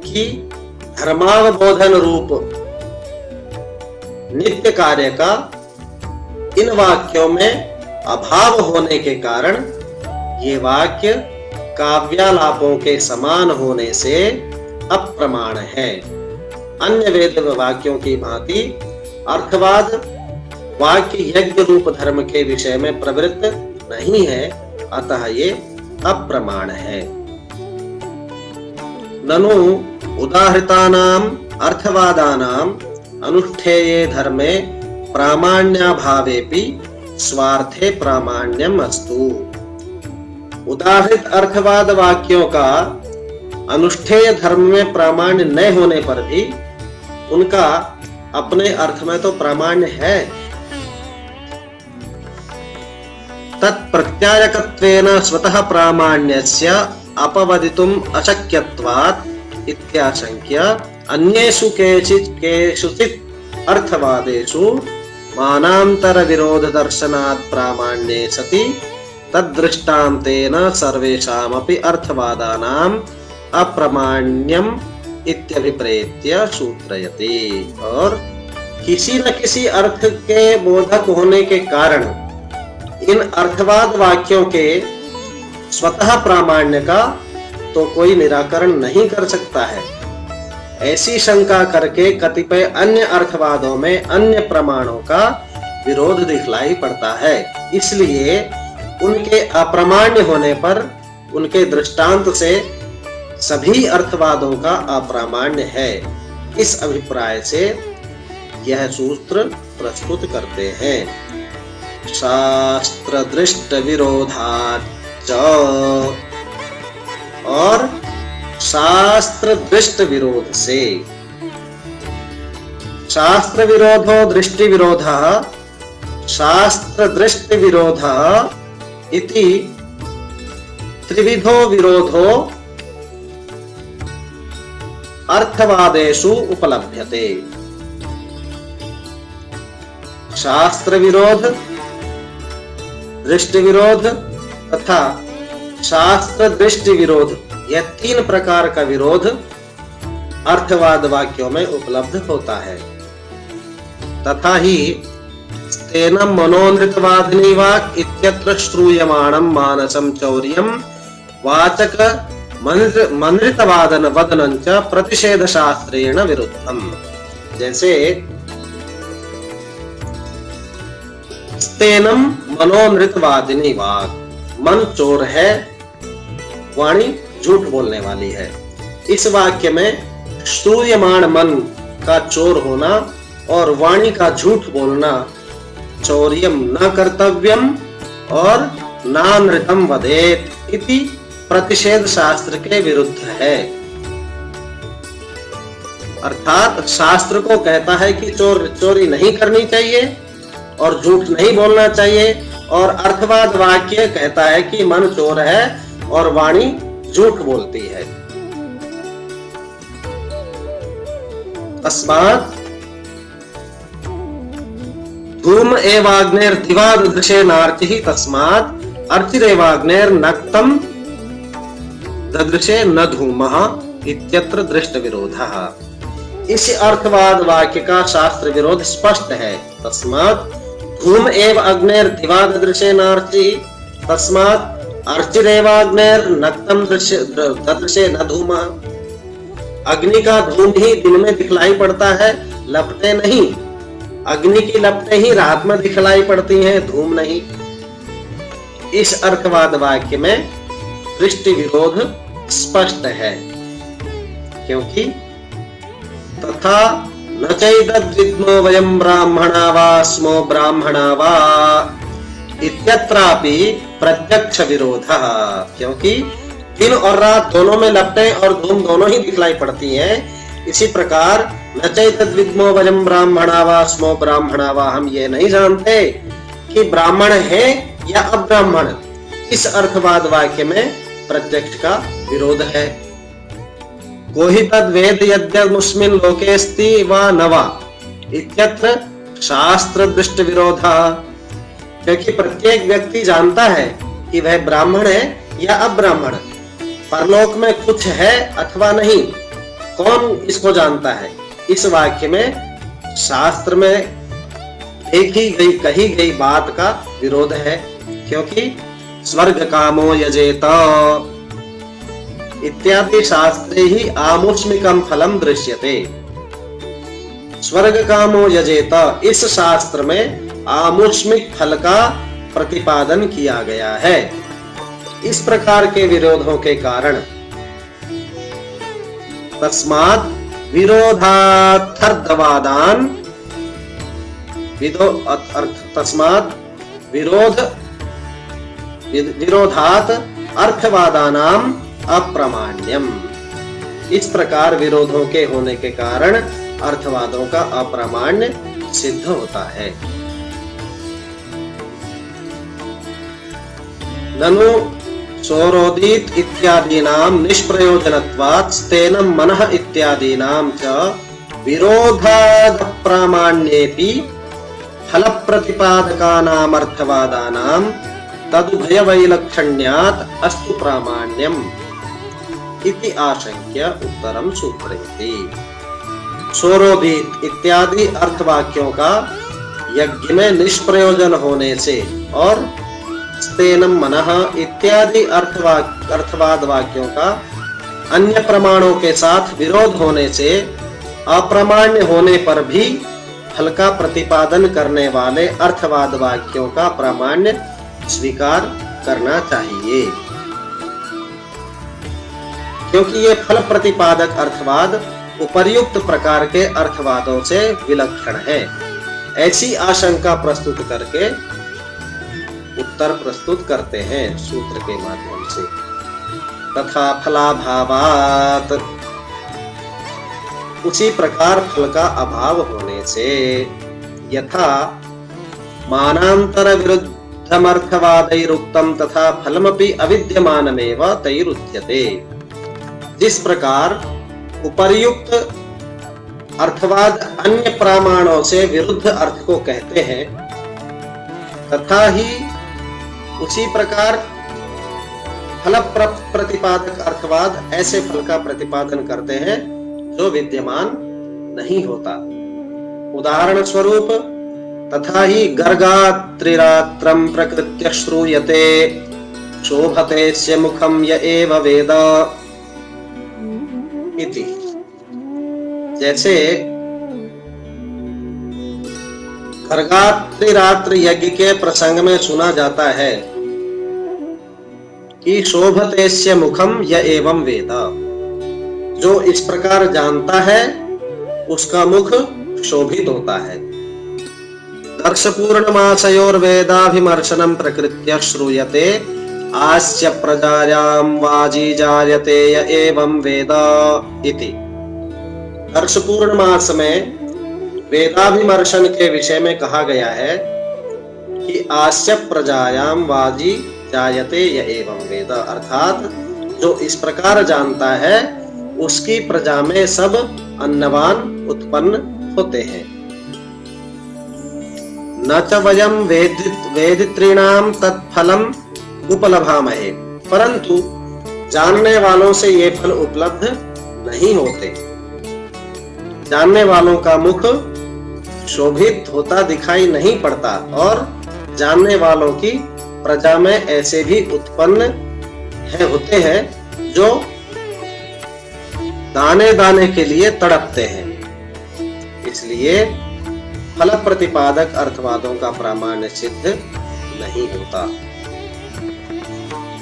कि धर्मावबोधन रूप नित्य कार्य का इन वाक्यों में अभाव होने के कारण ये वाक्य काव्यालापों के समान होने से अप्रमाण है। अन्य वेद वाक्यों की भांति अर्थवाद वाक्य यज्ञ रूप धर्म के विषय में प्रवृत्त नहीं है, अतः ये अप्रमाण है। ननु उदाहृतानाम अर्थवादानाम अनुष्ठेये धर्मे प्रामाण्याभावेपि स्वार्थे प्रामाण्यम अस्तु। उदाहृत अर्थवाद वाक्यों का अनुष्ठेय धर्म में प्रामाण्य न होने पर भी उनका अपने अर्थ में तो प्रामाण्य है। तत्प्रत्यायकत्वेन स्वतः प्रामाण्यस्य अपवदितुम् अशक्यत्वात् इत्याशंक्य अन्येषु केषुचित् अर्थवादेषु मानांतर विरोध दर्शनात् प्रामाण्ये सति तद्दृष्टान्तेन सर्वेषामपि अर्थवादानाम् अप्रामाण्यम् इत्यभिप्रेत्य सूत्रयति। और किसी न किसी अर्थ के बोधक होने के कारण इन अर्थवाद वाक्यों के स्वतः प्रामाण्य का तो कोई निराकरण नहीं कर सकता है। ऐसी शंका करके कतिपय अन्य अर्थवादों में अन्य प्रमाणों का विरोध दिखलाई पड़ता है, इसलिए उनके अप्रामाण्य होने पर उनके दृष्टांत से सभी अर्थवादों का अप्रामाण्य है। इस अभिप्राय से यह सूत्र प्रस्तुत करते हैं। शास्त्र दृष्ट विरोधाच, और शास्त्र दृष्ट विरोध से। शास्त्र विरोधो दृष्टि विरोधः शास्त्र दृष्टि विरोधः इति त्रिविधो विरोधो अर्थवादेषु उपलभ्यते। शास्त्र विरोध, दृष्टि विरोध तथा शास्त्र दृष्टि विरोध, यह तीन प्रकार का विरोध अर्थवाद वाक्यों में उपलब्ध होता है। तथा ही तेनम मनोनृतवादिनी वाक् इत्यत्र श्रूयमाणं मानसं चौर्यं वाचक मनृतवादन वदनं च प्रतिषेध शास्त्रेण विरुद्धम। जैसे तेनम मनोनृतवादिनी वाक्, मन चोर है, वाणी झूठ बोलने वाली है। इस वाक्य में श्रूयमाण मन का चोर होना और वाणी का झूठ बोलना चौर्यम न कर्तव्यम और नानृतम वदेत इति प्रतिषेध शास्त्र के विरुद्ध है। अर्थात शास्त्र को कहता है कि चोरी नहीं करनी चाहिए और झूठ नहीं बोलना चाहिए। और अर्थवाद वाक्य कहता है कि मन चोर है और वाणी झूठ बोलती है। तस्मात् धूम एवाग्नेर्दिवा ददृशे नार्चिः तस्मात् अर्चिरेवाग्नेर्नक्तं ददृशे न धूमः इत्यत्र दृष्ट विरोधः। इस अर्थवाद वाक्य का शास्त्र विरोध स्पष्ट है। तस्मात् धूम एव अग्नेर्दिवा ददृशे नार्चिः तस्मात् अर्चिरेवाग्नेर्नक्तं ददृशे न धूमः। अग्नि का धूम ही दिन में दिखलाई पड़ता है, लपटें नहीं। अग्नि की लपटें ही रात में दिखलाई पड़ती हैं, धूम नहीं। इस अर्थवाद वाक्य में दृष्टि विरोध स्पष्ट है, क्योंकि तथा न चैतद्विद्मो वयं ब्राह्मणा वा स्मो ब्राह्मणा वा इत्यत्रापि प्रत्यक्ष विरोधः। क्योंकि दिन और रात दोनों में लपटें और धूम दोनों ही दिखलाई पड़ती हैं। इसी प्रकार न चैतद्विद्मो वयं ब्राह्मणा वा स्मो ब्राह्मणा वा, हम ये नहीं जानते कि ब्राह्मण है या अब्राह्मण। इस अर्थवाद वाक्य में प्रत्यक्ष का विरोध है। कोहि तद् वेद यद्यमुस्मिन् लोकेस्ति वा न वा इत्यत्र शास्त्र दृष्ट विरोधः। क्योंकि प्रत्येक व्यक्ति जानता है कि वह ब्राह्मण है या अब्राह्मण, परलोक में कुछ है अथवा नहीं, कौन इसको जानता है। इस वाक्य में शास्त्र में कही गई बात का विरोध है। क्योंकि स्वर्ग कामो यजेत इत्यादि शास्त्रे ही आमुष्मिकं फलम दृश्यते। स्वर्ग कामो यजेत, इस शास्त्र में आमुष्मिक फल का प्रतिपादन किया गया है। इस प्रकार के विरोधों के कारण तस्मात् विरोधार्थवादान तस्मात् विरोधात अर्थवादानाम अप्रामाण्यम। इस प्रकार विरोधों के होने के कारण अर्थवादों का अप्रामाण्य सिद्ध होता है। ननु सोरोदित इत्यादीनां निष्प्रयोजनत्वात् स्तेनं मनः इत्यादीनां च विरोधादप्रामाण्येपि फलप्रतिपादकानाम् अर्थवादानां तदुभयवैलक्षण्यात् अस्तु प्रामाण्यम् इति आशंक्य उत्तरम सूत्रयति। सोरोदित इत्यादि अर्थवाक्यों का यज्ञ में निष्प्रयोजन होने से और स्तेनम मनः इत्यादि अर्थवाद वाक्यों का अन्य प्रमाणों के साथ विरोध होने से अप्रामाण्य होने पर भी फल का प्रतिपादन करने वाले अर्थवाद वाक्यों का प्रामाण्य स्वीकार करना चाहिए। क्योंकि ये फल प्रतिपादक अर्थवाद उपर्युक्त प्रकार के अर्थवादों से विलक्षण है। ऐसी आशंका प्रस्तुत करके उत्तर प्रस्तुत करते हैं सूत्र के माध्यम से। तथा फलाभावात, उसी प्रकार फल का अभाव होने से, यथा मानांतर विरुद्धमर्थवादैरुक्तम तथा फलमपि अविद्यमानमेव तैरुच्यते। जिस प्रकार उपर्युक्त अर्थवाद अन्य प्रमाणों से विरुद्ध अर्थ को कहते हैं, तथा ही उसी प्रकार फल प्रतिपादक अर्थवाद ऐसे फल का प्रतिपादन करते हैं जो विद्यमान नहीं होता। उदाहरण स्वरूप तथा ही गर्गात्रिरात्रं प्रकृत्य श्रूयते शोभते स्य मुखं य एव वेद इति। जैसे गर्गात्रिरात्र यज्ञ के प्रसंग में सुना जाता है कि शोभतेस्य मुखम य एवं वेद, जो इस प्रकार जानता है उसका मुख शोभित होता है। दर्श पूर्णमासयोर्वेदाभिमर्शनं प्रकृत्य श्रूयते आस्य प्रजायां वाजी जायते य एवं वेद इति। वर्ष पूर्ण मास में वेदाभिमर्शन के विषय में कहा गया है कि आस्य प्रजायाम वाजी जायते य एवं वेद, अर्थात जो इस प्रकार जानता है उसकी प्रजा में सब अन्नवान उत्पन्न होते हैं। न च वयम वेदित्रीणाम तत्फलम उपलभामहे, परंतु जानने वालों से ये फल उपलब्ध नहीं होते। जानने वालों का मुख शोभित होता दिखाई नहीं पड़ता और जानने वालों की प्रजा में ऐसे भी उत्पन्न होते हैं जो दाने दाने के लिए तड़पते हैं। इसलिए फल प्रतिपादक अर्थवादों का प्रामाण्य सिद्ध नहीं होता।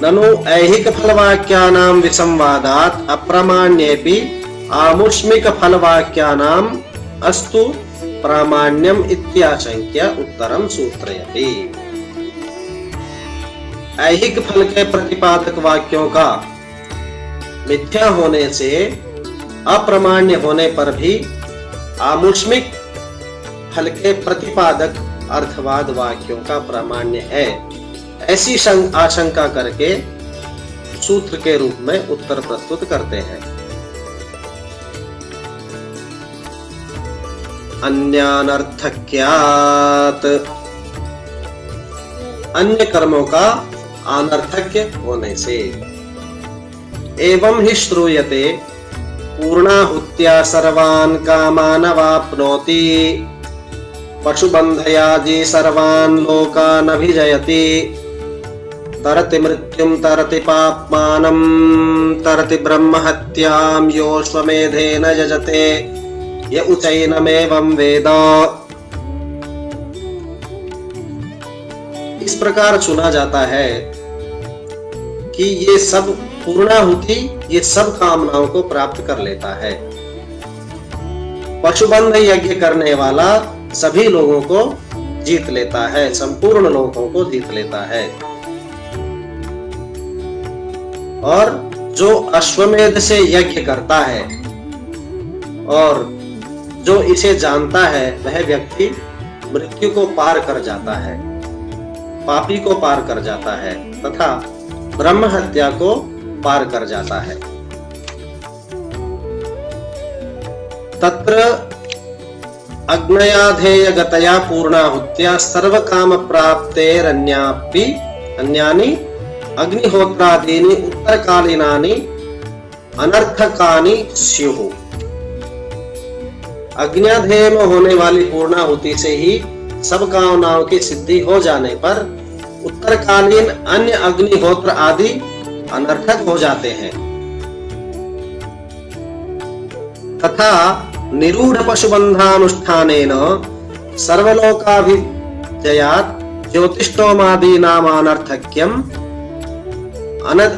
ननु ऐहिक फलवाक्यानां विसंवादात् अप्रामाण्येपि आमुष्मिक फलवाक्यानां अस्तु प्रामाण्यम इत्याशंक्य उत्तरम सूत्रयति। ऐहिक फल के प्रतिपादक वाक्यों का मिथ्या होने से अप्रामाण्य होने पर भी आमुष्मिक फल के प्रतिपादक अर्थवाद वाक्यों का प्रामाण्य है, ऐसी आशंका करके सूत्र के रूप में उत्तर प्रस्तुत करते हैं। अन्यानर्थक्यात्, अन्य कर्मों का अनर्थक्य होने से। एवं हि श्रूयते पूर्णाहुत्या सर्वान् कामान् अवाप्नोति पशुबन्धयादि सर्वान् लोकान् अभिजयति तरति मृत्युं तरति पाप्मानं तरति ब्रह्महत्यां योऽश्वमेधेन यजते य उचैनमेवं वेद। इस प्रकार सुना जाता है कि ये सब पूर्णाहुति ये सब कामनाओं को प्राप्त कर लेता है। पशुबंध यज्ञ करने वाला सभी लोगों को जीत लेता है, संपूर्ण लोगों को जीत लेता है। और जो अश्वमेध से यज्ञ करता है और जो इसे जानता है वह व्यक्ति मृत्यु को पार कर जाता है, पापी को पार कर जाता है तथा ब्रह्म हत्या को पार कर जाता है। तत्र अग्नयाधेय गतया पूर्णाहुत्या सर्व काम प्राप्तेरन्यापि अन्यानि अग्निहोत्रादीनि उत्तरकालीनानि अनर्थकानि स्युः। अग्न्याधेय में होने वाली पूर्णाहुति से ही सब कामनाओं की सिद्धि हो जाने पर उत्तरकालीन अन्य अग्निहोत्र आदि अनर्थक हो जाते हैं। तथा निरूढ़ पशुबंधानुष्ठानेन सर्वलोकाभिजयात् ज्योतिष्टोमादीनाम् अनर्थक्यम्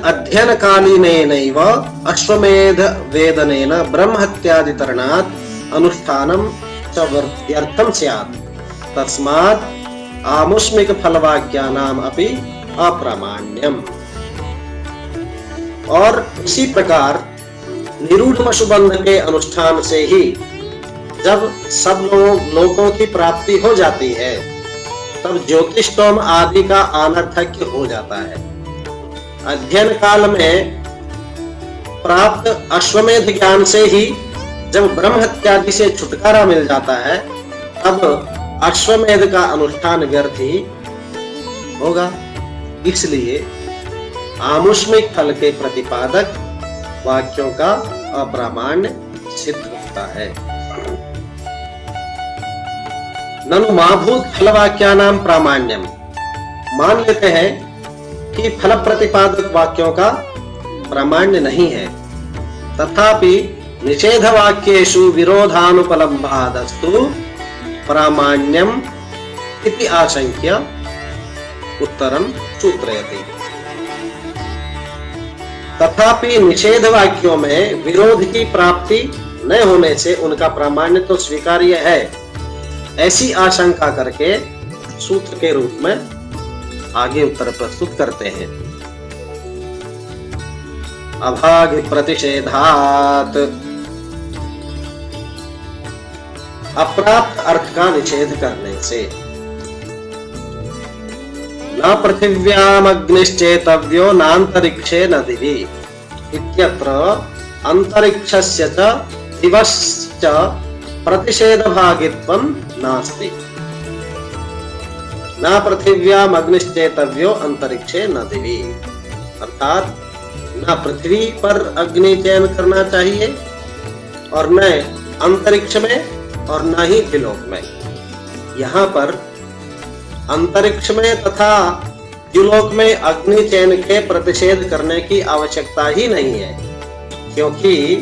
अध्ययन कालीनेनैव अश्वमेध वेदनेन ब्रह्महत्यादि तरणात् अनुष्ठानं च व्यर्थं स्यात्। तस्मात् आमुष्मिक फलवाक्यानाम् अपि अप्रामाण्यम्। और इसी प्रकार निरूढ़ पशुबंध के अनुष्ठान से ही जब सब लोगों की प्राप्ति हो जाती है तब ज्योतिष्टोम आदि का अनर्थक्य हो जाता है। अध्ययन काल में प्राप्त अश्वमेध ज्ञान से ही जब ब्रह्म हत्यादि से छुटकारा मिल जाता है तब अश्वमेध का अनुष्ठान व्यर्थ ही होगा। इसलिए आमुष्मिक फल के प्रतिपादक वाक्यों का अप्रामाण्य सिद्ध होता है। ननु माभूत फलवाक्यानां प्रामाण्यम। मान लेते हैं कि फल प्रतिपादक वाक्यों का प्रामाण्य नहीं है, तथापि निषेध वाक्येषु विरोधानुपलम्भादस्तु प्रामाण्यम इति आशंक्य उत्तरम सूत्रयति। तथापि निषेध वाक्यों में विरोध की प्राप्ति न होने से उनका प्रामाण्य तो स्वीकार्य है, ऐसी आशंका करके सूत्र के रूप में आगे उत्तर प्रस्तुत करते हैं। अभाग प्रतिषेधात्। अप्राप्त अर्थ का निषेध करने से। न पृथिव्यामग्निश्चेतव्यो नान्तरिक्षे न दिवि इत्यत्र अंतरिक्षस्य च दिवश्च प्रतिषेधभागित्वं नास्ति। न पृथिव्यामग्निश्चेतव्यो अंतरिक्षे न दिवि, अर्थात न पृथ्वी पर अग्नि चयन करना चाहिए और न अंतरिक्ष में और न ही द्युलोक में। यहाँ पर अंतरिक्ष में तथा द्युलोक में अग्नि चयन के प्रतिषेध करने की आवश्यकता ही नहीं है, क्योंकि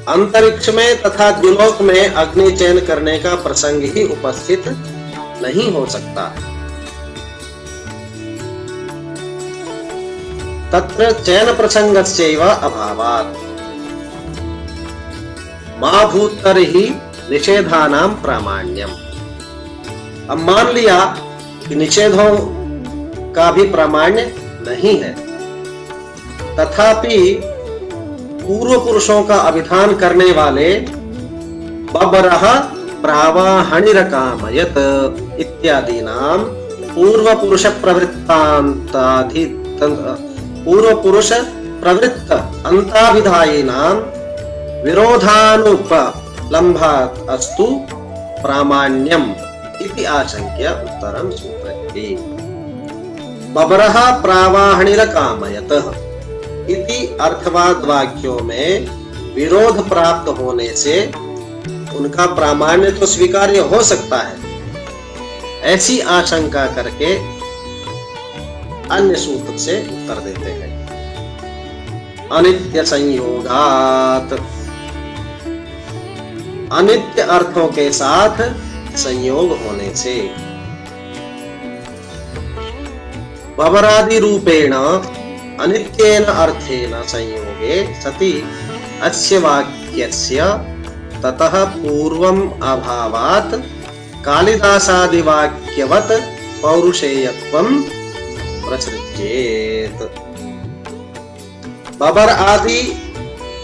अंतरिक्ष में तथा द्युलोक में अग्नि चयन करने का प्रसंग ही उपस्थित नहीं हो सकता। तत्र चयन प्रसंगस्यैव अभावात् मा भूतर्हि निषेधानां प्रामाण्यम्। अब मान लिया कि निषेधों का भी प्रामाण्य नहीं है, तथापि पूर्व पुरुषों का अभिधान करने वाले बबरः प्रावाहणिरकामयत् इत्यादीनां पूर्व पुरुष प्रवृत्त अंताभिधायिनां विरोधानुपलम्भात् अस्तु प्रामाण्यम् इति आशंक्य उत्तरं सूत्रयति। बबरः प्रावाहणिरकामयत् इति अर्थवाद वाक्यों में विरोध प्राप्त होने से उनका प्रामाण्य तो स्वीकार्य हो सकता है, ऐसी आशंका करके अन्य सूत्र से उत्तर देते हैं। अनित्य संयोगात, अनित्य अर्थों के साथ संयोग होने से। बबरादि रूपेण अनित्येन अर्थेन संयोगे सति अस्य वाक्यस्य ततः पूर्वम् अभावात् कालिदासादि वाक्यवत् पौरुषेयत्वं प्रसृज्येत। बबर आदि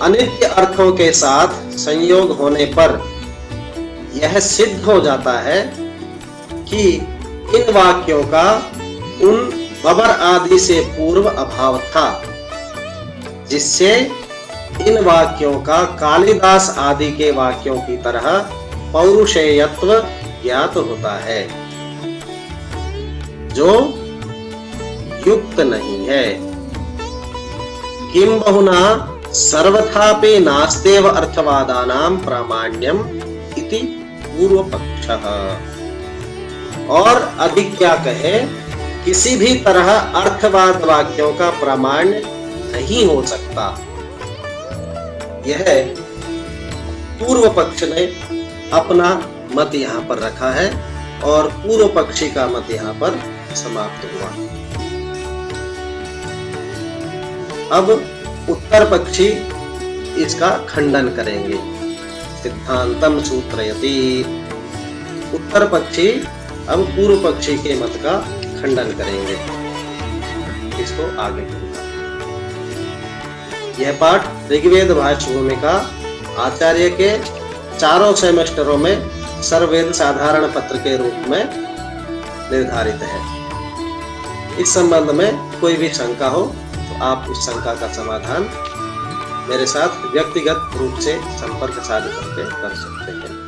अनित्य अर्थों के साथ संयोग होने पर यह सिद्ध हो जाता है कि इन वाक्यों का उन बबर आदि से पूर्व अभाव था, जिससे इन वाक्यों का कालिदास आदि के वाक्यों की तरह पौरुषेयत्व ज्ञात होता है, जो युक्त नहीं है। किम बहुना सर्वथापि नास्तेव अर्थवादानां प्रामाण्यम इति पूर्व पक्षः। और अधिक क्या कहे, किसी भी तरह अर्थवाद वाक्यों का प्रामाण्य नहीं हो सकता। यह पूर्व पक्ष ने अपना मत यहाँ पर रखा है और पूर्व पक्षी का मत यहाँ पर समाप्त हुआ। अब उत्तर पक्षी इसका खंडन करेंगे। सिद्धांतम सूत्रयति। उत्तर पक्षी अब पूर्व पक्षी के मत का खंडन करेंगे। इसको आगे कहूंगा। यह पाठ ऋग्वेद भाष्य भूमिका आचार्य के चारों सेमेस्टरों में सर्ववेद साधारण पत्र के रूप में निर्धारित है। इस संबंध में कोई भी शंका हो तो आप उस शंका का समाधान मेरे साथ व्यक्तिगत रूप से संपर्क साध करके कर सकते हैं।